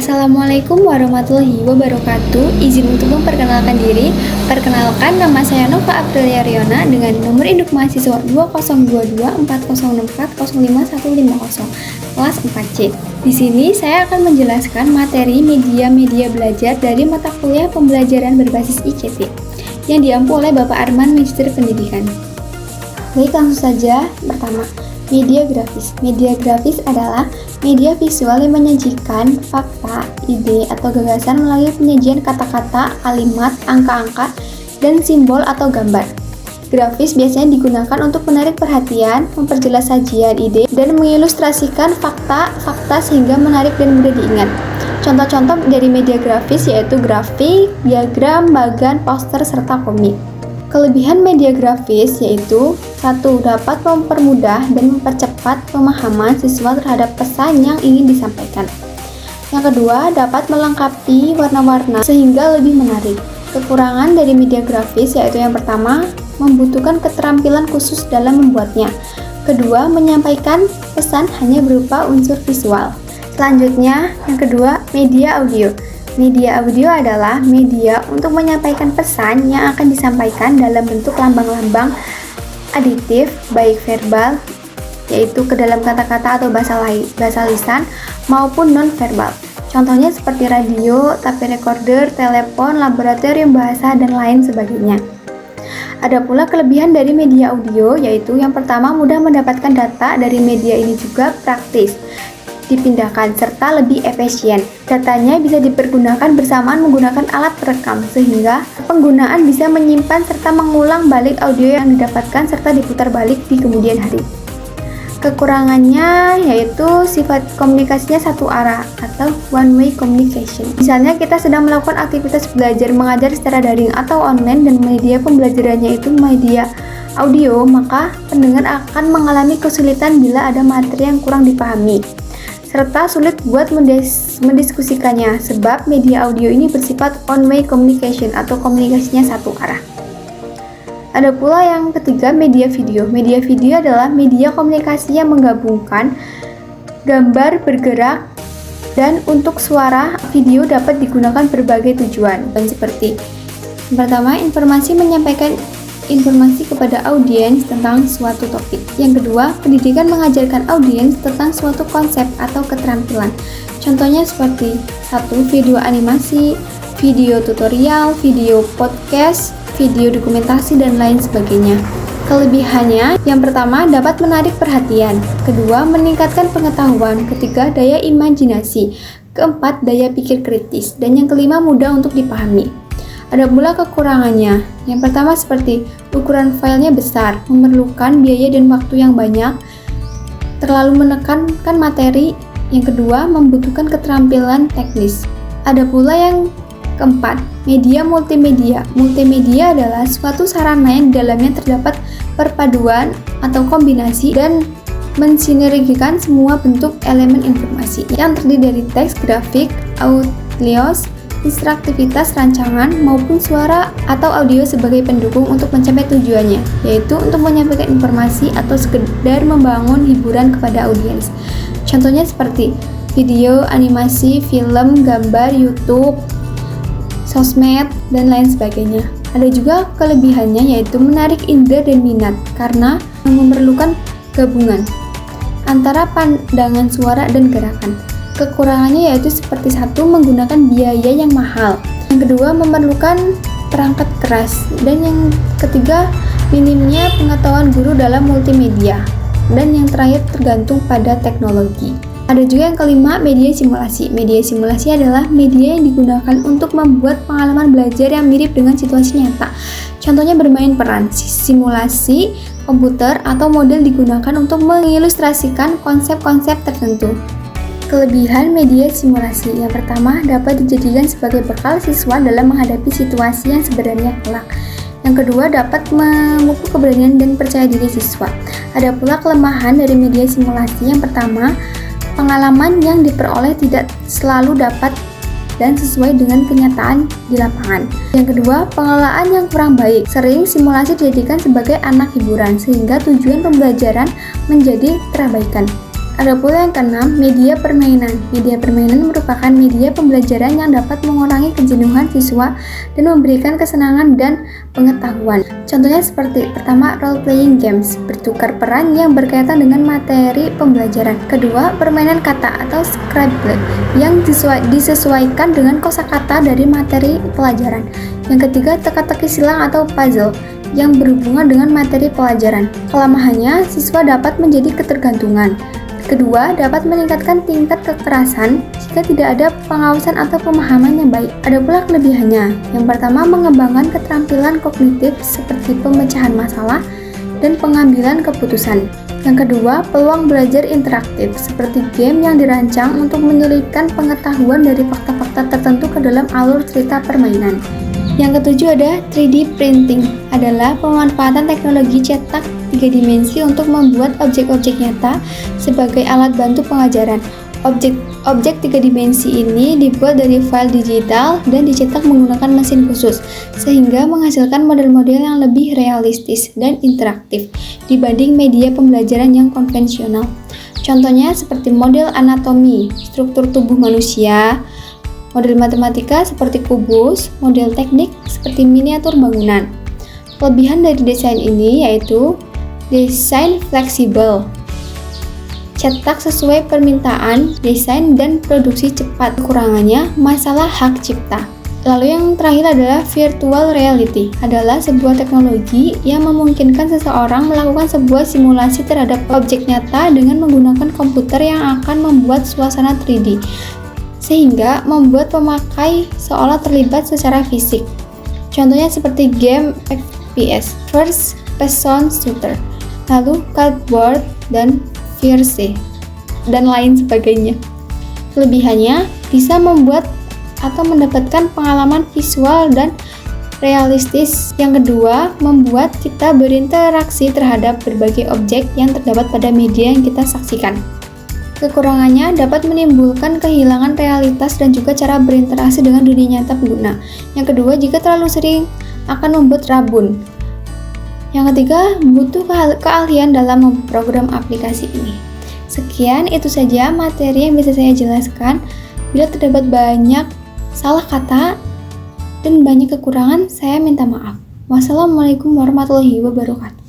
Assalamualaikum warahmatullahi wabarakatuh. Izin untuk memperkenalkan diri. Perkenalkan, nama saya Nova Aprilia Riona dengan nomor induk mahasiswa 20224064055150 kelas 4C. Di sini saya akan menjelaskan materi media belajar dari mata kuliah pembelajaran berbasis ICT yang diampu oleh Bapak Arman, Magister Pendidikan. Baik, langsung saja. Pertama, media grafis. Media grafis adalah media visual yang menyajikan fakta, ide, atau gagasan melalui penyajian kata-kata, kalimat, angka-angka, dan simbol atau gambar. Grafis biasanya digunakan untuk menarik perhatian, memperjelas sajian ide, dan mengilustrasikan fakta sehingga menarik dan mudah diingat. Contoh-contoh dari media grafis yaitu grafik, diagram, bagan, poster, serta komik. Kelebihan media grafis yaitu 1. Dapat mempermudah dan mempercepat pemahaman siswa terhadap pesan yang ingin disampaikan. Yang kedua, dapat melengkapi warna-warna sehingga lebih menarik. Kekurangan dari media grafis yaitu yang pertama, membutuhkan keterampilan khusus dalam membuatnya. Kedua, menyampaikan pesan hanya berupa unsur visual. Selanjutnya, yang kedua, media audio. Media audio adalah media untuk menyampaikan pesan yang akan disampaikan dalam bentuk lambang-lambang aditif, baik verbal, yaitu ke dalam kata-kata atau bahasa lisan, maupun non-verbal. Contohnya seperti radio, tape recorder, telepon, laboratorium bahasa, dan lain sebagainya. Ada pula kelebihan dari media audio, yaitu yang pertama, mudah mendapatkan data dari media ini juga praktis dipindahkan serta lebih efisien. Datanya bisa dipergunakan bersamaan menggunakan alat perekam sehingga penggunaan bisa menyimpan serta mengulang balik audio yang didapatkan serta diputar balik di kemudian hari. Kekurangannya yaitu sifat komunikasinya satu arah atau one way communication. Misalnya kita sedang melakukan aktivitas belajar mengajar secara daring atau online dan media pembelajarannya itu media audio, maka pendengar akan mengalami kesulitan bila ada materi yang kurang dipahami serta sulit buat mendiskusikannya sebab media audio ini bersifat one-way communication atau komunikasinya satu arah. Ada pula yang ketiga, media video. Media video adalah media komunikasi yang menggabungkan gambar bergerak dan untuk suara video dapat digunakan berbagai tujuan. Dan seperti pertama, informasi menyampaikan informasi kepada audiens tentang suatu topik. Yang kedua, pendidikan mengajarkan audiens tentang suatu konsep atau keterampilan. Contohnya seperti 1. Video animasi, video tutorial, video podcast, video dokumentasi, dan lain sebagainya. Kelebihannya, yang pertama dapat menarik perhatian, kedua meningkatkan pengetahuan, ketiga daya imajinasi, keempat daya pikir kritis, dan yang kelima mudah untuk dipahami. Ada pula kekurangannya. Yang pertama seperti ukuran filenya besar, memerlukan biaya dan waktu yang banyak, terlalu menekankan materi. Yang kedua, membutuhkan keterampilan teknis. Ada pula yang keempat, media multimedia. Multimedia adalah suatu sarana yang di dalamnya terdapat perpaduan atau kombinasi dan mensinergikan semua bentuk elemen informasi yang terdiri dari teks, grafik, audio, interaktivitas rancangan maupun suara atau audio sebagai pendukung untuk mencapai tujuannya, yaitu untuk menyampaikan informasi atau sekedar membangun hiburan kepada audiens. Contohnya seperti video, animasi, film, gambar, YouTube, sosmed, dan lain sebagainya. Ada juga kelebihannya yaitu menarik indera dan minat karena memerlukan gabungan antara pandangan, suara, dan gerakan. Kekurangannya yaitu seperti 1. Menggunakan biaya yang mahal, yang kedua memerlukan perangkat keras, dan yang ketiga minimnya pengetahuan guru dalam multimedia, dan yang terakhir tergantung pada teknologi. Ada juga yang kelima, media simulasi. Media simulasi adalah media yang digunakan untuk membuat pengalaman belajar yang mirip dengan situasi nyata. Contohnya bermain peran, simulasi komputer atau model digunakan untuk mengilustrasikan konsep-konsep tertentu. Kelebihan media simulasi. Yang pertama, dapat dijadikan sebagai bekal siswa dalam menghadapi situasi yang sebenarnya kelak. Yang kedua, dapat memupuk keberanian dan percaya diri siswa. Ada pula kelemahan dari media simulasi. Yang pertama, pengalaman yang diperoleh tidak selalu dapat dan sesuai dengan kenyataan di lapangan. Yang kedua, pengelolaan yang kurang baik. Sering simulasi dijadikan sebagai anak hiburan sehingga tujuan pembelajaran menjadi terabaikan. Ada pula yang keenam, media permainan. Media permainan merupakan media pembelajaran yang dapat mengurangi kejenuhan siswa dan memberikan kesenangan dan pengetahuan. Contohnya seperti pertama, role playing games, bertukar peran yang berkaitan dengan materi pembelajaran. Kedua, permainan kata atau Scrabble yang disesuaikan dengan kosakata dari materi pelajaran. Yang ketiga, teka-teki silang atau puzzle yang berhubungan dengan materi pelajaran. Kelemahannya, siswa dapat menjadi ketergantungan. Kedua, dapat meningkatkan tingkat kekerasan jika tidak ada pengawasan atau pemahaman yang baik. Ada pula kelebihannya. Yang pertama, mengembangkan keterampilan kognitif seperti pemecahan masalah dan pengambilan keputusan. Yang kedua, peluang belajar interaktif seperti game yang dirancang untuk menyelipkan pengetahuan dari fakta-fakta tertentu ke dalam alur cerita permainan. Yang ketujuh ada 3D printing, adalah pemanfaatan teknologi cetak 3 dimensi untuk membuat objek-objek nyata sebagai alat bantu pengajaran. Objek 3 dimensi ini dibuat dari file digital dan dicetak menggunakan mesin khusus, sehingga menghasilkan model-model yang lebih realistis dan interaktif dibanding media pembelajaran yang konvensional. Contohnya seperti model anatomi, struktur tubuh manusia, model matematika seperti kubus, model teknik seperti miniatur bangunan. Kelebihan dari desain ini yaitu desain fleksibel, cetak sesuai permintaan, desain dan produksi cepat. Kekurangannya, masalah hak cipta. Lalu yang terakhir adalah virtual reality, adalah sebuah teknologi yang memungkinkan seseorang melakukan sebuah simulasi terhadap objek nyata dengan menggunakan komputer yang akan membuat suasana 3D, sehingga membuat pemakai seolah terlibat secara fisik. Contohnya seperti game FPS, First Person Shooter, lalu Cardboard dan Verse, dan lain sebagainya. Kelebihannya bisa membuat atau mendapatkan pengalaman visual dan realistis. Yang kedua, membuat kita berinteraksi terhadap berbagai objek yang terdapat pada media yang kita saksikan. Kekurangannya dapat menimbulkan kehilangan realitas dan juga cara berinteraksi dengan dunia nyata pengguna. Yang kedua, jika terlalu sering akan membuat rabun. Yang ketiga, butuh keahlian dalam memprogram aplikasi ini. Sekian, itu saja materi yang bisa saya jelaskan. Bila terdapat banyak salah kata dan banyak kekurangan, saya minta maaf. Wassalamualaikum warahmatullahi wabarakatuh.